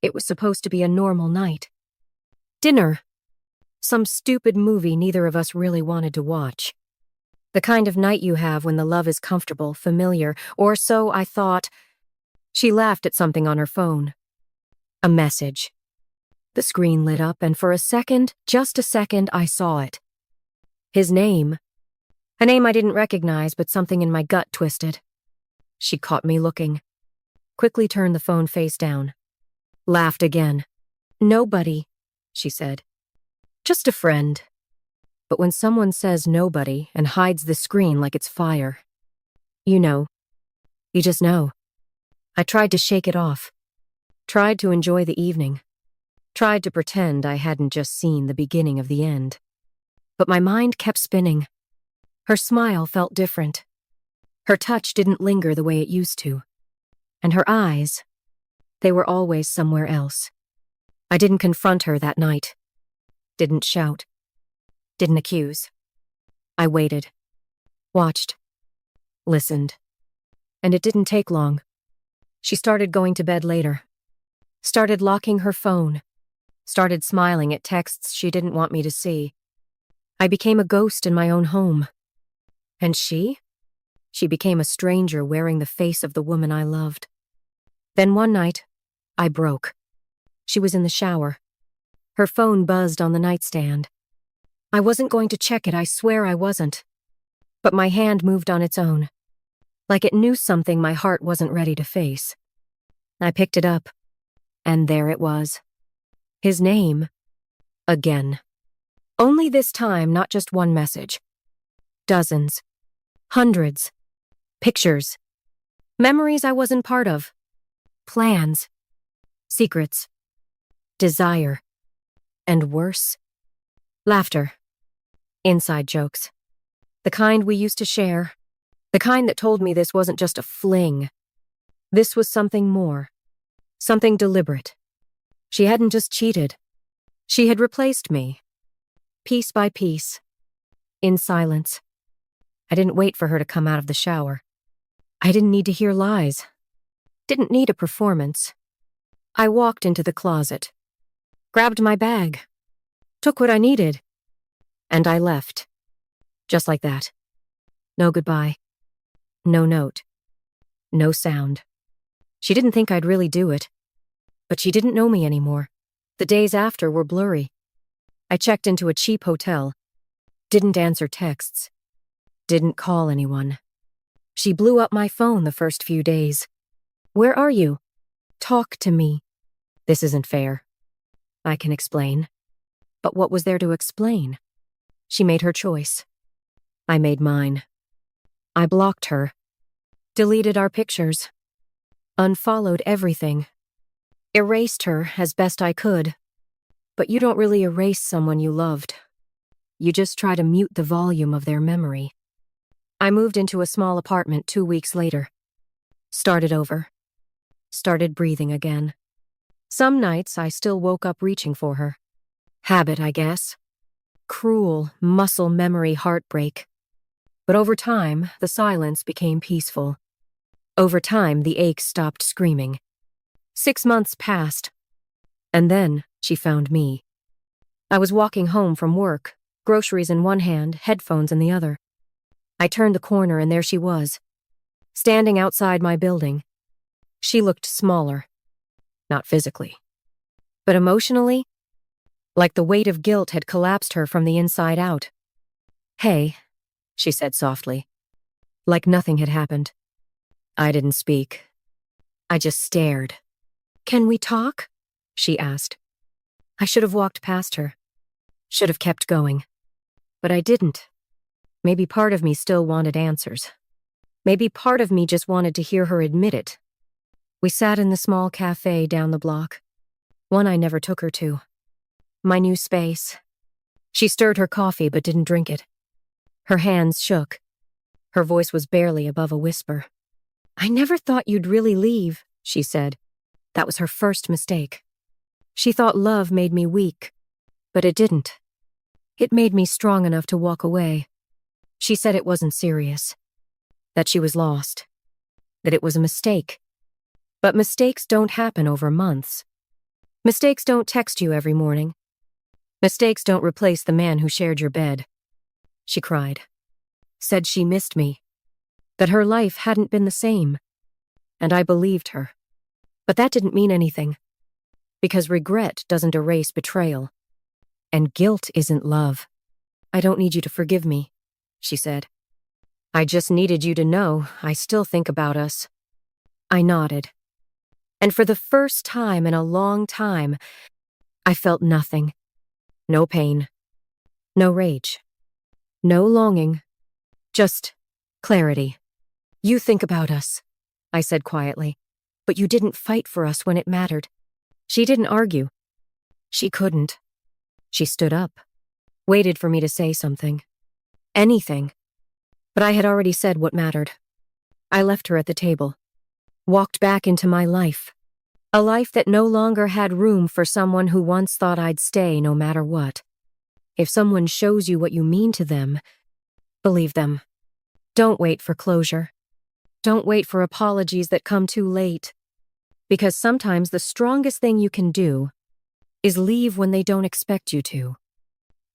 It was supposed to be a normal night. Dinner. Some stupid movie neither of us really wanted to watch. The kind of night you have when the love is comfortable, familiar, or so I thought. She laughed at something on her phone. A message. The screen lit up, and for a second, just a second, I saw it. His name. A name I didn't recognize, but something in my gut twisted. She caught me looking. Quickly turned the phone face down. Laughed again. Nobody, she said. Just a friend. But when someone says nobody and hides the screen like it's fire, you know. You just know. I tried to shake it off. Tried to enjoy the evening. Tried to pretend I hadn't just seen the beginning of the end. But my mind kept spinning. Her smile felt different. Her touch didn't linger the way it used to. And her eyes, they were always somewhere else. I didn't confront her that night. Didn't shout. Didn't accuse. I waited. Watched. Listened. And it didn't take long. She started going to bed later. Started locking her phone. Started smiling at texts she didn't want me to see. I became a ghost in my own home. And she? She became a stranger wearing the face of the woman I loved. Then one night, I broke. She was in the shower. Her phone buzzed on the nightstand. I wasn't going to check it, I swear I wasn't. But my hand moved on its own. Like it knew something my heart wasn't ready to face. I picked it up. And there it was. His name. Again. Only this time, not just one message. Dozens. Hundreds. Pictures. Memories I wasn't part of. Plans. Secrets. Desire. And worse. Laughter. Inside jokes. The kind we used to share. The kind that told me this wasn't just a fling. This was something more. Something deliberate. She hadn't just cheated. She had replaced me. Piece by piece. In silence. I didn't wait for her to come out of the shower. I didn't need to hear lies. Didn't need a performance. I walked into the closet. Grabbed my bag. Took what I needed. And I left. Just like that. No goodbye. No note. No sound. She didn't think I'd really do it. But she didn't know me anymore. The days after were blurry. I checked into a cheap hotel. Didn't answer texts. Didn't call anyone. She blew up my phone the first few days. Where are you? Talk to me. This isn't fair. I can explain. But what was there to explain? She made her choice. I made mine. I blocked her. Deleted our pictures. Unfollowed everything. Erased her as best I could. But you don't really erase someone you loved. You just try to mute the volume of their memory. I moved into a small apartment 2 weeks later. Started over. Started breathing again. Some nights I still woke up reaching for her. Habit, I guess. Cruel, muscle memory heartbreak. But over time, the silence became peaceful. Over time, the ache stopped screaming. 6 months passed. And then she found me. I was walking home from work, groceries in one hand, headphones in the other. I turned the corner and there she was, standing outside my building. She looked smaller. Not physically. But emotionally, like the weight of guilt had collapsed her from the inside out. Hey, she said softly, like nothing had happened. I didn't speak. I just stared. Can we talk? She asked. I should have walked past her. Should have kept going. But I didn't. Maybe part of me still wanted answers. Maybe part of me just wanted to hear her admit it. We sat in the small cafe down the block. One I never took her to. My new space. She stirred her coffee but didn't drink it. Her hands shook. Her voice was barely above a whisper. I never thought you'd really leave, she said. That was her first mistake. She thought love made me weak, but it didn't. It made me strong enough to walk away. She said it wasn't serious. That she was lost. That it was a mistake. But mistakes don't happen over months. Mistakes don't text you every morning. Mistakes don't replace the man who shared your bed. She cried. Said she missed me. That her life hadn't been the same. And I believed her. But that didn't mean anything. Because regret doesn't erase betrayal. And guilt isn't love. I don't need you to forgive me, she said. I just needed you to know I still think about us. I nodded. And for the first time in a long time, I felt nothing. No pain. No rage. No longing. Just clarity. You think about us, I said quietly, but you didn't fight for us when it mattered. She didn't argue. She couldn't. She stood up, waited for me to say something. Anything. But I had already said what mattered. I left her at the table, walked back into my life. A life that no longer had room for someone who once thought I'd stay no matter what. If someone shows you what you mean to them, believe them. Don't wait for closure. Don't wait for apologies that come too late. Because sometimes the strongest thing you can do is leave when they don't expect you to.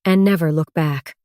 And never look back.